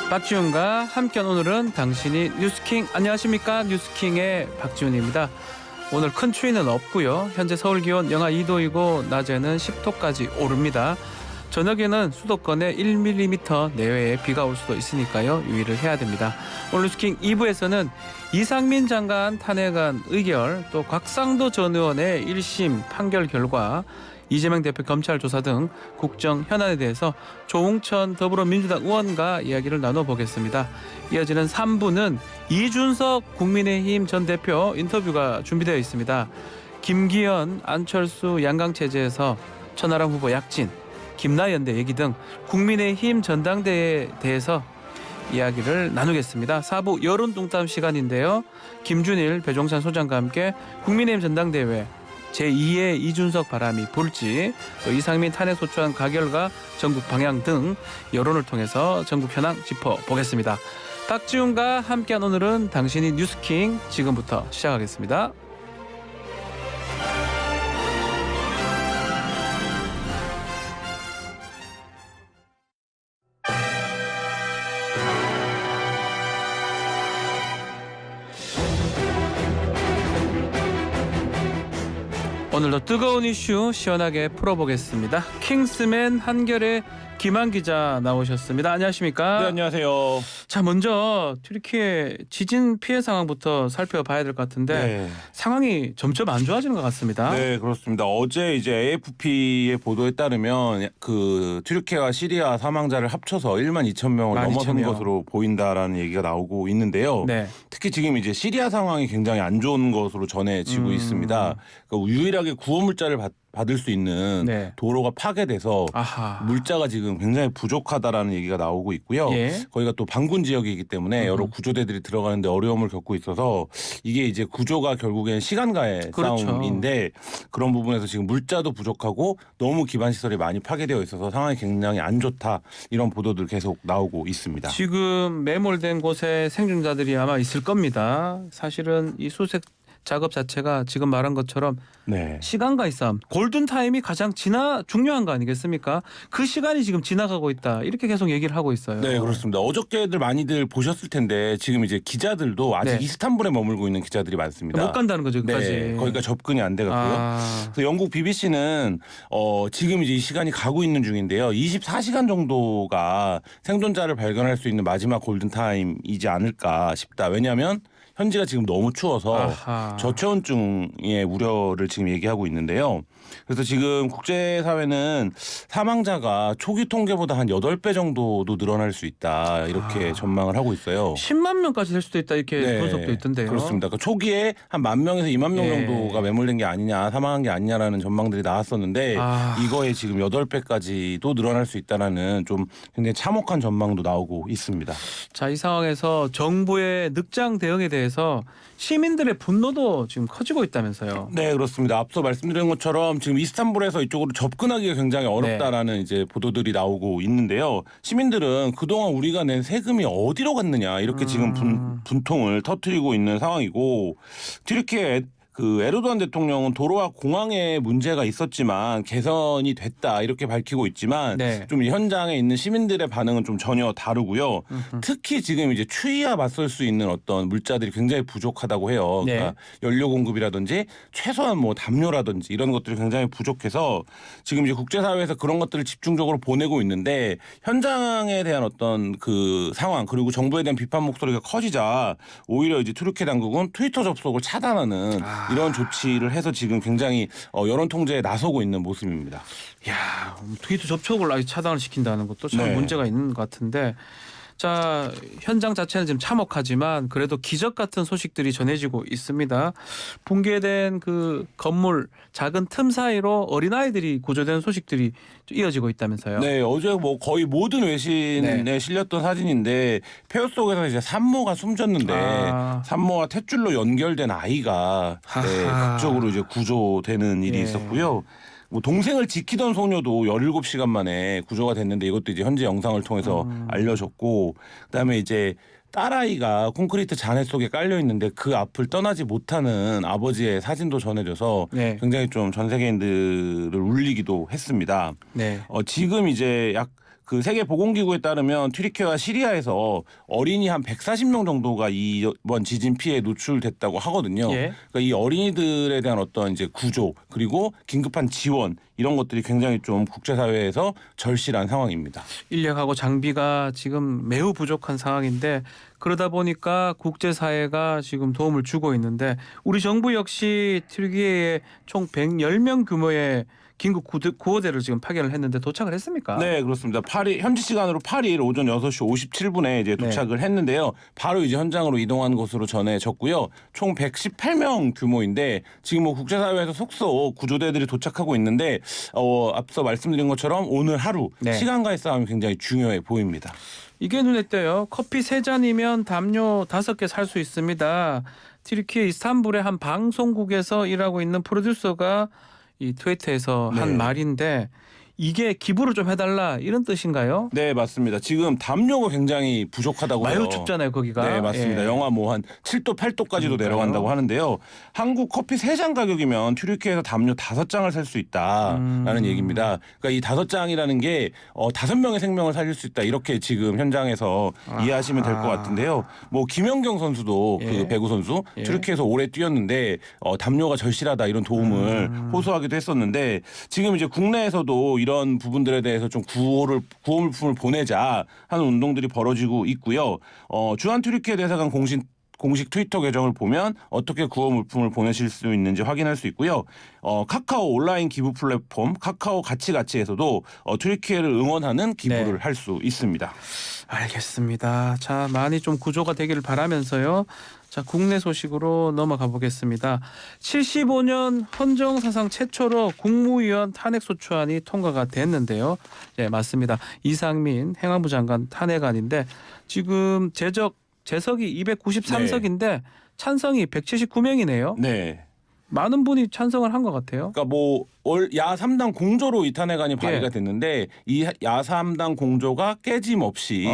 박지훈과 함께한 오늘은 당신이 뉴스킹. 안녕하십니까, 뉴스킹의 박지훈입니다. 오늘 큰 추위는 없고요. 현재 서울 기온 영하 2도이고 낮에는 10도까지 오릅니다. 저녁에는 수도권에 1mm 내외의 비가 올 수도 있으니까요. 유의를 해야 됩니다. 오늘 뉴스킹 2부에서는 이상민 장관 탄핵안 의결, 또 곽상도 전 의원의 1심 판결 결과, 이재명 대표 검찰 조사 등 국정 현안에 대해서 조웅천 더불어민주당 의원과 이야기를 나눠보겠습니다. 이어지는 3부는 이준석 국민의힘 전 대표 인터뷰가 준비되어 있습니다. 김기현, 안철수 양강체제에서 천하람 후보 약진, 김나연대 얘기 등 국민의힘 전당대회에 대해서 이야기를 나누겠습니다. 4부 여론동담 시간인데요. 김준일, 배종찬 소장과 함께 국민의힘 전당대회 제2의 이준석 바람이 불지, 또 이상민 탄핵 소추안 가결과 전국 방향 등 여론을 통해서 전국 현황 짚어보겠습니다. 박지훈과 함께한 오늘은 당신이 뉴스킹, 지금부터 시작하겠습니다. 오늘도 뜨거운 이슈 시원하게 풀어보겠습니다. 킹스맨 한결의 김한 기자 나오셨습니다. 안녕하십니까? 네, 안녕하세요. 자, 먼저 튀르키예 지진 피해 상황부터 살펴봐야 될 것 같은데, 네. 상황이 점점 안 좋아지는 것 같습니다. 네, 그렇습니다. 어제 이제 AFP의 보도에 따르면 그 튀르키예와 시리아 사망자를 합쳐서 1만 2천 명을 넘어선 것으로 보인다라는 얘기가 나오고 있는데요. 네. 특히 지금 이제 시리아 상황이 굉장히 안 좋은 것으로 전해지고 있습니다. 그러니까 유일하게 구호 물자를 받을 수 있는 네. 도로가 파괴돼서 아하. 물자가 지금 굉장히 부족하다라는 얘기가 나오고 있고요. 예. 거기가 또 반군 지역이기 때문에 여러 구조대들이 들어가는데 어려움을 겪고 있어서 이게 이제 구조가 결국엔 시간과의 그렇죠. 싸움인데, 그런 부분에서 지금 물자도 부족하고 너무 기반 시설이 많이 파괴되어 있어서 상황이 굉장히 안 좋다, 이런 보도들 계속 나오고 있습니다. 지금 매몰된 곳에 생존자들이 아마 있을 겁니다. 사실은 이 수색 작업 자체가 지금 말한 것처럼 네. 시간과의 싸움, 골든타임이 가장 중요한 거 아니겠습니까? 그 시간이 지금 지나가고 있다, 이렇게 계속 얘기를 하고 있어요. 네, 그렇습니다. 어저께들 많이들 보셨을 텐데 지금 이제 기자들도 아직 네. 이스탄불에 머물고 있는 기자들이 많습니다. 못 간다는 거죠, 그까지. 네, 거기가 접근이 안 돼갖고요. 그래서 영국 BBC는 지금 이제 이 시간이 가고 있는 중인데요. 24시간 정도가 생존자를 발견할 수 있는 마지막 골든타임이지 않을까 싶다. 왜냐하면 현지가 지금 너무 추워서 아하. 저체온증의 우려를 지금 얘기하고 있는데요. 그래서 지금 국제사회는 사망자가 초기 통계보다 한 8배 정도도 늘어날 수 있다, 이렇게 전망을 하고 있어요. 10만 명까지 될 수도 있다, 이렇게 분석도 있던데요. 그렇습니다. 그러니까 초기에 한 10,000명에서 20,000명 정도가 매몰된 게 아니냐, 사망한 게 아니냐라는 전망들이 나왔었는데 이거에 지금 8배까지도 늘어날 수 있다라는 좀 굉장히 참혹한 전망도 나오고 있습니다. 자, 이 상황에서 정부의 늑장 대응에 대해서 시민들의 분노도 지금 커지고 있다면서요. 네, 그렇습니다. 앞서 말씀드린 것처럼 지금 이스탄불에서 이쪽으로 접근하기가 굉장히 어렵다라는 이제 보도들이 나오고 있는데요. 시민들은 그동안 우리가 낸 세금이 어디로 갔느냐, 이렇게 지금 분통을 터뜨리고 있는 상황이고, 튀르키예 그 에르도안 대통령은 도로와 공항에 문제가 있었지만 개선이 됐다, 이렇게 밝히고 있지만 좀 현장에 있는 시민들의 반응은 좀 전혀 다르고요. 특히 지금 이제 추위와 맞설 수 있는 어떤 물자들이 굉장히 부족하다고 해요. 그러니까 연료 공급이라든지 최소한 뭐 담요라든지 이런 것들이 굉장히 부족해서 지금 이제 국제사회에서 그런 것들을 집중적으로 보내고 있는데, 현장에 대한 어떤 그 상황, 그리고 정부에 대한 비판 목소리가 커지자 오히려 이제 튀르키예 당국은 트위터 접속을 차단하는 이런 조치를 해서 지금 굉장히 여론 통제에 나서고 있는 모습입니다. 야, 트위터 접촉을 아예 차단을 시킨다는 것도 참 문제가 있는 것 같은데, 자, 현장 자체는 지금 참혹하지만 그래도 기적 같은 소식들이 전해지고 있습니다. 붕괴된 그 건물 작은 틈 사이로 어린아이들이 구조된 소식들이 이어지고 있다면서요. 네, 어제 뭐 거의 모든 외신에 실렸던 사진인데, 폐허 속에서 이제 산모가 숨졌는데 산모와 탯줄로 연결된 아이가 극적으로 이제 구조되는 일이 있었고요. 뭐 동생을 지키던 소녀도 17시간 만에 구조가 됐는데, 이것도 이제 현재 영상을 통해서 알려졌고, 그다음에 이제 딸아이가 콘크리트 잔해 속에 깔려 있는데 그 앞을 떠나지 못하는 아버지의 사진도 전해져서 네. 굉장히 좀 전 세계인들을 울리기도 했습니다. 네. 지금 이제 그 세계보건기구에 따르면 튀르키예와 시리아에서 어린이 한 140명 정도가 이번 지진 피해에 노출됐다고 하거든요. 예. 그러니까 이 어린이들에 대한 어떤 이제 구조 그리고 긴급한 지원 이런 것들이 굉장히 좀 국제사회에서 절실한 상황입니다. 인력하고 장비가 지금 매우 부족한 상황인데 그러다 보니까 국제사회가 지금 도움을 주고 있는데 우리 정부 역시 튀르키예에 총 110명 규모의 긴급 구호대를 지금 파견을 했는데 도착을 했습니까? 네, 그렇습니다. 현지 시간으로 8일 오전 6시 57분에 이제 도착을 했는데요. 바로 이제 현장으로 이동한 것으로 전해졌고요. 총 118명 규모인데 지금 뭐 국제사회에서 속속 구조대들이 도착하고 있는데 앞서 말씀드린 것처럼 오늘 하루 네. 시간과의 싸움이 굉장히 중요해 보입니다. 이게 눈에 띄어요. 커피 3잔이면 담요 5개 살 수 있습니다. 튀르키예 이스탄불의 한 방송국에서 일하고 있는 프로듀서가 이 트위터에서 네. 한 말인데 이게 기부를 좀 해달라 이런 뜻인가요? 네, 맞습니다. 지금 담요가 굉장히 부족하다고 해요. 마요 춥잖아요, 거기가. 네, 맞습니다. 예. 영하 뭐 한 7도, 8도까지도 그러니까요. 내려간다고 하는데요. 한국 커피 3잔 가격이면 튀르키예에서 담요 5장을 살 수 있다라는 얘기입니다. 그러니까 이 5장이라는 게 5명의 생명을 살릴 수 있다. 이렇게 지금 현장에서 이해하시면 될 것 같은데요. 뭐 김연경 선수도 예. 그 배구 선수 예. 튀르키예에서 오래 뛰었는데 담요가 절실하다 이런 도움을 호소하기도 했었는데 지금 이제 국내에서도 이런 부분들에 대해서 좀 구호물품을 보내자 하는 운동들이 벌어지고 있고요. 주한 튀르키예 대사관 공식 트위터 계정을 보면 어떻게 구호 물품을 보내실 수 있는지 확인할 수 있고요. 카카오 온라인 기부 플랫폼 카카오 가치가치에서도 튀르키예를 응원하는 기부를 네. 할 수 있습니다. 알겠습니다. 자, 많이 좀 구조가 되기를 바라면서요. 자, 국내 소식으로 넘어가 보겠습니다. 75년 헌정사상 최초로 국무위원 탄핵소추안이 통과가 됐는데요. 네, 맞습니다. 이상민 행안부 장관 탄핵안인데 지금 재석이 293석인데 찬성이 179명이네요. 네. 많은 분이 찬성을 한 것 같아요. 그러니까 뭐 야3당 공조로 이 탄핵안이 발의가 됐는데 이 야3당 공조가 깨짐없이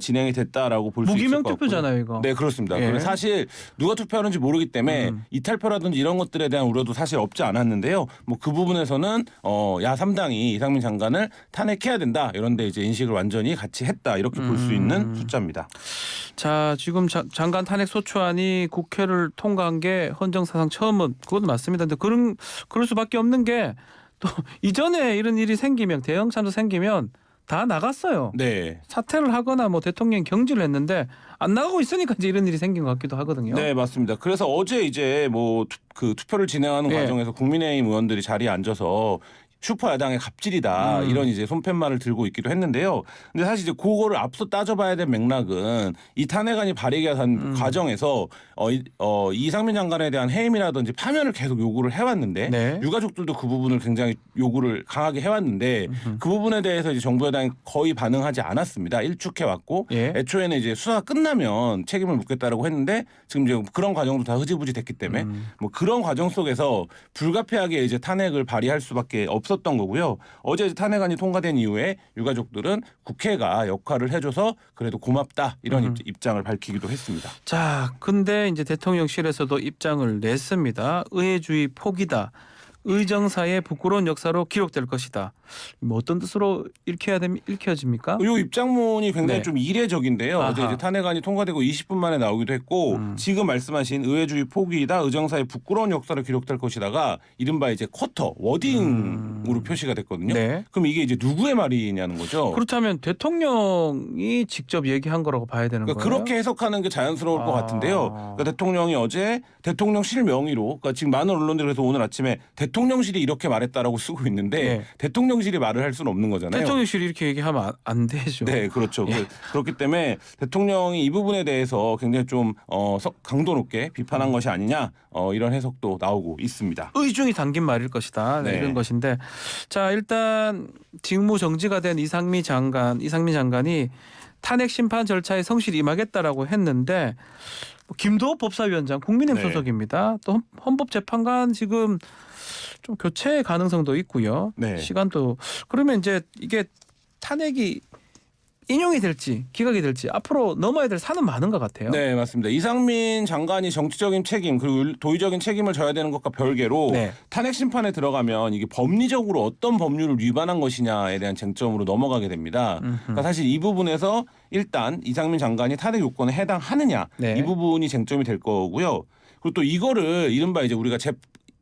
진행이 됐다라고 볼 수 있을 것 무기명 같고요. 투표잖아요, 이거. 네, 그렇습니다. 예. 그래서 사실 누가 투표하는지 모르기 때문에 이탈표라든지 이런 것들에 대한 우려도 사실 없지 않았는데요. 뭐 그 부분에서는 야3당이 이상민 장관을 탄핵해야 된다. 이런데 이제 인식을 완전히 같이 했다. 이렇게 볼 수 있는 숫자입니다. 자, 지금 장관 탄핵 소추안이 국회를 통과한 게 헌정사상 처음은 그건 맞습니다. 근데 그럴 수밖에 없는 게 또 이전에 이런 일이 생기면 대형 참사 생기면 다 나갔어요. 네. 사퇴를 하거나 뭐 대통령 경질을 했는데 안 나가고 있으니까 이제 이런 일이 생긴 것 같기도 하거든요. 네, 맞습니다. 그래서 어제 이제 뭐 그 투표를 진행하는 예. 과정에서 국민의힘 의원들이 자리에 앉아서 슈퍼 야당의 갑질이다 이런 이제 손팻말을 들고 있기도 했는데요. 근데 사실 이제 그거를 앞서 따져봐야 될 맥락은 이 탄핵안이 발의가 된 과정에서 이상민 장관에 대한 해임이라든지 파면을 계속 요구를 해왔는데 네. 유가족들도 그 부분을 굉장히 요구를 강하게 해왔는데 그 부분에 대해서 이제 정부 여당이 거의 반응하지 않았습니다. 일축해왔고 예. 애초에는 이제 수사가 끝나면 책임을 묻겠다라고 했는데 지금 이제 그런 과정도 다 흐지부지 됐기 때문에 뭐 그런 과정 속에서 불가피하게 이제 탄핵을 발의할 수밖에 없었던 거고요. 어제 탄핵안이 통과된 이후에 유가족들은 국회가 역할을 해줘서 그래도 고맙다 이런 입장을 밝히기도 했습니다. 자, 근데 이제 대통령실에서도 입장을 냈습니다. 의회주의 포기다. 의정사의 부끄러운 역사로 기록될 것이다. 뭐 어떤 뜻으로 읽혀집니까? 이 입장문이 굉장히 네. 좀 이례적인데요. 어제 아하. 이제 탄핵안이 통과되고 20분 만에 나오기도 했고 지금 말씀하신 의회주의 포기이다 의정사의 부끄러운 역사로 기록될 것이다가 이른바 이제 쿼터 워딩으로 표시가 됐거든요. 네. 그럼 이게 이제 누구의 말이냐는 거죠. 그렇다면 대통령이 직접 얘기한 거라고 봐야 되는 그러니까 거예요? 그렇게 해석하는 게 자연스러울 것 아. 같은데요. 그러니까 대통령이 어제 대통령실 명의로 그러니까 지금 많은 언론들이 그래서 오늘 아침에 대통령실이 이렇게 말했다라고 쓰고 있는데 네. 대통령실이 말을 할 수는 없는 거잖아요. 대통령실이 이렇게 얘기하면 안 되죠. 네, 그렇죠. 예. 그렇기 때문에 대통령이 이 부분에 대해서 굉장히 좀 강도 높게 비판한 것이 아니냐 이런 해석도 나오고 있습니다. 의중이 담긴 말일 것이다. 네. 이런 것인데 자, 일단 직무 정지가 된 이상민 장관이 탄핵 심판 절차에 성실히 임하겠다라고 했는데 김도읍 법사위원장 국민의힘 네. 소속입니다. 또 헌법재판관 지금 좀 교체 가능성도 있고요. 네. 시간도 그러면 이제 이게 탄핵이 인용이 될지 기각이 될지 앞으로 넘어야 될 산은 많은 것 같아요. 네, 맞습니다. 이상민 장관이 정치적인 책임 그리고 도의적인 책임을 져야 되는 것과 별개로 네. 탄핵 심판에 들어가면 이게 법리적으로 어떤 법률을 위반한 것이냐에 대한 쟁점으로 넘어가게 됩니다. 그러니까 사실 이 부분에서 일단 이상민 장관이 탄핵 요건에 해당하느냐 네. 이 부분이 쟁점이 될 거고요. 그리고 또 이거를 이른바 이제 우리가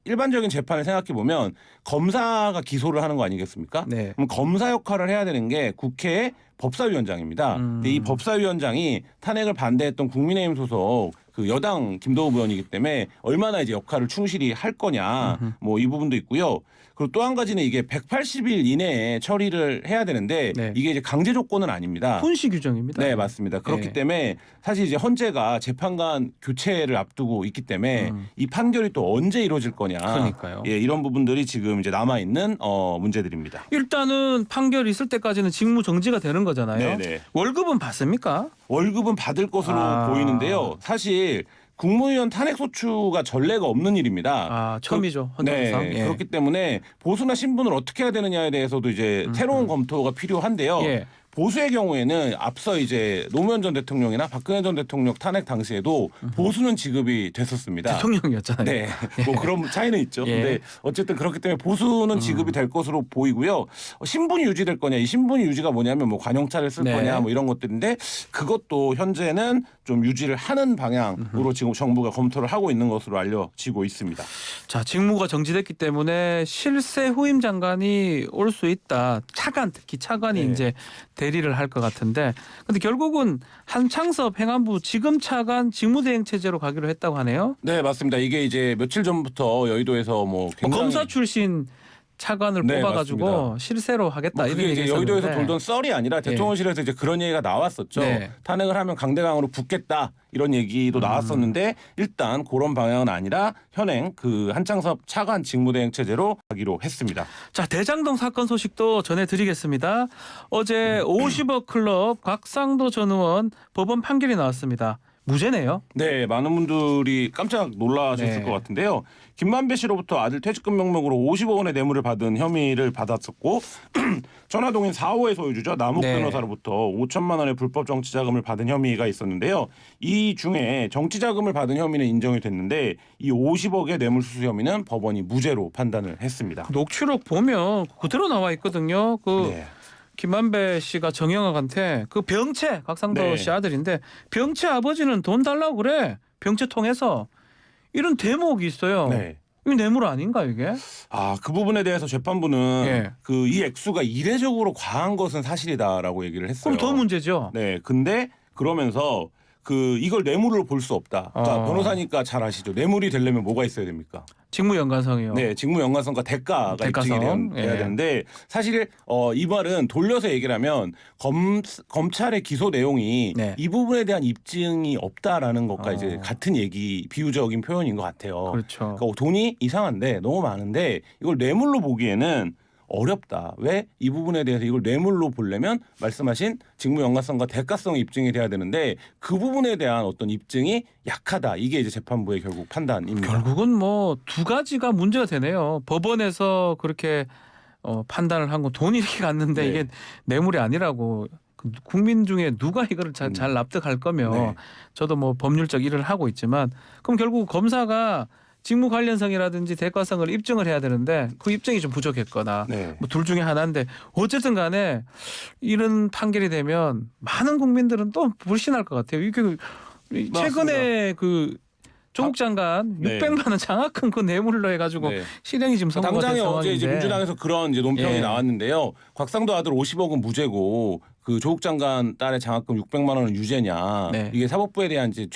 일반적인 재판을 생각해 보면 검사가 기소를 하는 거 아니겠습니까? 네. 그럼 검사 역할을 해야 되는 게 국회의 법사위원장입니다. 근데 이 법사위원장이 탄핵을 반대했던 국민의힘 소속 그 여당 김도우 의원이기 때문에 얼마나 이제 역할을 충실히 할 거냐 뭐 이 부분도 있고요. 그리고 또 한 가지는 이게 180일 이내에 처리를 해야 되는데 네. 이게 이제 강제 조건은 아닙니다. 훈시 규정입니다. 네, 맞습니다. 그렇기 네. 때문에 사실 이제 헌재가 재판관 교체를 앞두고 있기 때문에 이 판결이 또 언제 이루어질 거냐. 그러니까요. 예, 이런 부분들이 지금 이제 남아 있는 문제들입니다. 일단은 판결이 있을 때까지는 직무 정지가 되는 거잖아요. 네네. 월급은 받습니까? 월급은 받을 것으로 보이는데요. 사실 국무위원 탄핵소추가 전례가 없는 일입니다. 처음이죠. 헌정상. 네, 예. 그렇기 때문에 보수나 신분을 어떻게 해야 되느냐에 대해서도 이제 새로운 검토가 필요한데요. 예. 보수의 경우에는 앞서 이제 노무현 전 대통령이나 박근혜 전 대통령 탄핵 당시에도 보수는 지급이 됐었습니다. 대통령이었잖아요. 네, 뭐 그런 차이는 있죠. 예. 근데 어쨌든 그렇기 때문에 보수는 지급이 될 것으로 보이고요. 신분이 유지될 거냐, 이 신분이 유지가 뭐냐면 뭐 관용차를 쓸 네. 거냐, 뭐 이런 것들인데 그것도 현재는 좀 유지를 하는 방향으로 지금 정부가 검토를 하고 있는 것으로 알려지고 있습니다. 자, 직무가 정지됐기 때문에 실세 후임 장관이 올 수 있다. 차관, 특히 차관이 네. 이제 대리를 할 것 같은데, 근데 결국은 한창섭 행안부 지금 차관 직무대행 체제로 가기로 했다고 하네요. 네, 맞습니다. 이게 이제 며칠 전부터 여의도에서 뭐 굉장히 검사 출신 차관을 네, 뽑아가지고 맞습니다. 실세로 하겠다 뭐 이런 그게 얘기 이제 있었는데. 여의도에서 돌던 썰이 아니라 대통령실에서 이제 그런 얘기가 나왔었죠. 네. 탄핵을 하면 강대강으로 붙겠다 이런 얘기도 나왔었는데 일단 그런 방향은 아니라 현행 그 한창섭 차관 직무대행 체제로 가기로 했습니다. 자, 대장동 사건 소식도 전해드리겠습니다. 어제 50억 클럽 곽상도 전 의원 법원 판결이 나왔습니다. 무죄네요. 네, 많은 분들이 깜짝 놀라셨을 네. 것 같은데요. 김만배 씨로부터 아들 퇴직금 명목으로 50억 원의 뇌물을 받은 혐의를 받았었고 전화동인 4호의 소유주죠. 남욱 네. 변호사로부터 5천만 원의 불법 정치자금을 받은 혐의가 있었는데요. 이 중에 정치자금을 받은 혐의는 인정이 됐는데 이 50억의 뇌물수수 혐의는 법원이 무죄로 판단을 했습니다. 녹취록 보면 그대로 나와 있거든요. 그 네. 김만배 씨가 정영학한테 그 병채 곽상도 네. 씨 아들인데 병채 아버지는 돈 달라고 그래. 병채 통해서 이런 대목이 있어요. 네. 이게 뇌물 아닌가 이게? 그 부분에 대해서 재판부는 예. 그 이 액수가 이례적으로 과한 것은 사실이다라고 얘기를 했어요. 그럼 더 문제죠. 네, 근데 그러면서 그 이걸 뇌물로 볼 수 없다. 그러니까 변호사니까 잘 아시죠. 뇌물이 되려면 뭐가 있어야 됩니까? 직무 연관성이요. 네, 직무 연관성과 대가가 대가성. 입증이 돼야 예. 되는데 사실 이 말은 돌려서 얘기를 하면 검찰의 기소 내용이 네. 이 부분에 대한 입증이 없다라는 것과 이제 같은 얘기 비유적인 표현인 것 같아요. 그렇죠. 그러니까 돈이 이상한데 너무 많은데 이걸 뇌물로 보기에는 어렵다. 왜? 이 부분에 대해서 이걸 뇌물로 보려면 말씀하신 직무 연관성과 대가성이 입증이 돼야 되는데 그 부분에 대한 어떤 입증이 약하다. 이게 이제 재판부의 결국 판단입니다. 결국은 뭐 두 가지가 문제가 되네요. 법원에서 그렇게 판단을 하고 돈이 이렇게 갔는데 네. 이게 뇌물이 아니라고 국민 중에 누가 이거를 잘 납득할 거면 네. 저도 뭐 법률적 일을 하고 있지만 그럼 결국 검사가 직무 관련성이라든지 대가성을 입증을 해야 되는데 그 입증이 좀 부족했거나 네. 뭐 둘 중에 하나인데 어쨌든 간에 이런 판결이 되면 많은 국민들은 또 불신할 것 같아요. 이게 최근에 그 조국 장관 네. 600만 원 장학금 그 뇌물로 해가지고 네. 실형이 지금 선고가 된 당장에 상황인데 어제 이제 민주당에서 그런 이제 논평이 예. 나왔는데요. 곽상도 아들 50억은 무죄고 그 조국 장관 딸의 장학금 600만 원은 유죄냐. 네. 이게 사법부에 대한 이제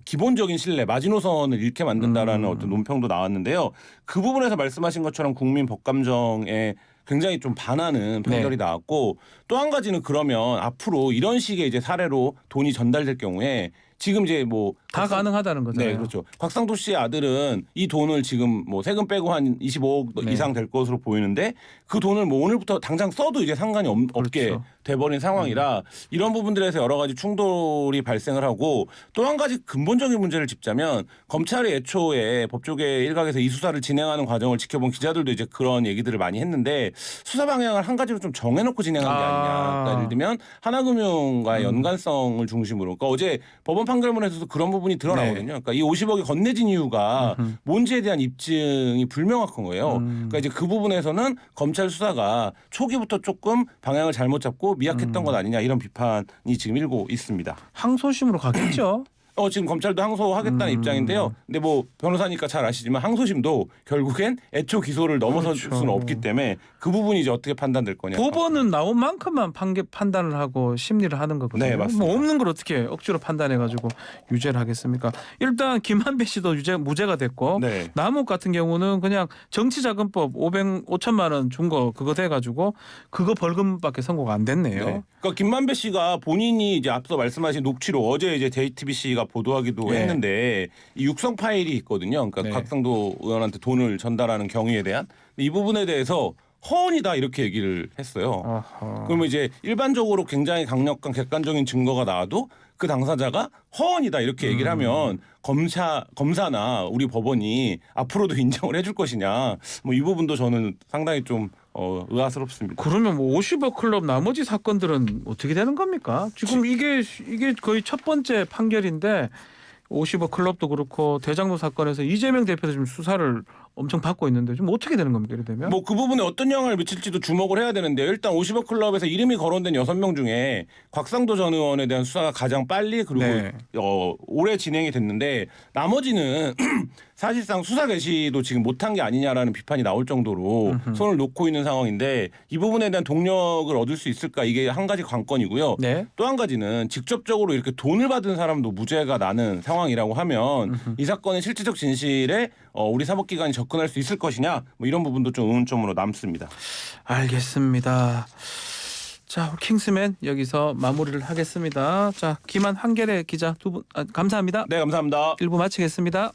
기본적인 신뢰, 마지노선을 잃게 만든다라는 어떤 논평도 나왔는데요. 그 부분에서 말씀하신 것처럼 국민 법감정에 굉장히 좀 반하는 판결이 나왔고 또 한 가지는 그러면 앞으로 이런 식의 이제 사례로 돈이 전달될 경우에 지금 이제 뭐 다 가능하다는 거잖아요. 네, 그렇죠. 곽상도 씨의 아들은 이 돈을 지금 뭐 세금 빼고 한 25억 네. 이상 될 것으로 보이는데 그 돈을 뭐 오늘부터 당장 써도 이제 상관이 없게 그렇죠. 돼버린 상황이라 이런 부분들에서 여러 가지 충돌이 발생을 하고 또 한 가지 근본적인 문제를 짚자면 검찰이 애초에 법조계 일각에서 이 수사를 진행하는 과정을 지켜본 기자들도 이제 그런 얘기들을 많이 했는데 수사 방향을 한 가지로 좀 정해놓고 진행한 게 아니냐. 그러니까 예를 들면 하나금융과의 연관성을 중심으로. 그러니까 어제 법원 판결문에서도 그런 부분이 드러나거든요. 네. 그러니까 이 50억이 건네진 이유가 뭔지에 대한 입증이 불명확한 거예요. 그러니까 이제 그 부분에서는 검찰 수사가 초기부터 조금 방향을 잘못 잡고 미약했던 것 아니냐 이런 비판이 지금 일고 있습니다. 항소심으로 가겠죠. 지금 검찰도 항소하겠다는 입장인데요. 근데 뭐 변호사니까 잘 아시지만 항소심도 결국엔 애초 기소를 넘어설 그렇죠. 수는 없기 때문에 그 부분이 이제 어떻게 판단될 거냐. 법원은 나온 만큼만 판단을 하고 심리를 하는 거거든요. 네, 맞습니다. 뭐 없는 걸 어떻게 억지로 판단해가지고 유죄를 하겠습니까? 일단 김한배 씨도 무죄가 됐고 네. 남욱 같은 경우는 그냥 정치자금법 5천만 원 준 거 그거 돼가지고 그거 벌금밖에 선고가 안 됐네요. 네. 그러니까 김만배 씨가 본인이 이제 앞서 말씀하신 녹취록 어제 이제 JTBC가 보도하기도 네. 했는데 이 육성 파일이 있거든요. 그러니까 네. 곽상도 의원한테 돈을 전달하는 경위에 대한 이 부분에 대해서 허언이다 이렇게 얘기를 했어요. 어허. 그러면 이제 일반적으로 굉장히 강력한 객관적인 증거가 나와도 그 당사자가 허언이다 이렇게 얘기를 하면 검사나 우리 법원이 앞으로도 인정을 해줄 것이냐. 뭐 이 부분도 저는 상당히 좀 의아스럽습니다. 그러면 뭐 50억 클럽 나머지 사건들은 어떻게 되는 겁니까? 지금 이게 거의 첫 번째 판결인데 50억 클럽도 그렇고 대장동 사건에서 이재명 대표도 지금 수사를 엄청 받고 있는데 좀 어떻게 되는 겁니까? 이래 되면? 뭐 그 부분에 어떤 영향을 미칠지도 주목을 해야 되는데요. 일단 50억 클럽에서 이름이 거론된 6명 중에 곽상도 전 의원에 대한 수사가 가장 빨리 그리고 네. 오래 진행이 됐는데 나머지는 사실상 수사 개시도 지금 못한 게 아니냐라는 비판이 나올 정도로 손을 놓고 있는 상황인데 이 부분에 대한 동력을 얻을 수 있을까 이게 한 가지 관건이고요. 네. 또 한 가지는 직접적으로 이렇게 돈을 받은 사람도 무죄가 나는 상황이라고 하면 이 사건의 실질적 진실에 우리 사법기관이 접근할 수 있을 것이냐 뭐 이런 부분도 좀 의문점으로 남습니다. 알겠습니다. 자, 킹스맨 여기서 마무리를 하겠습니다. 자, 김한 한결의 기자 두 분 감사합니다. 네, 감사합니다. 1부 마치겠습니다.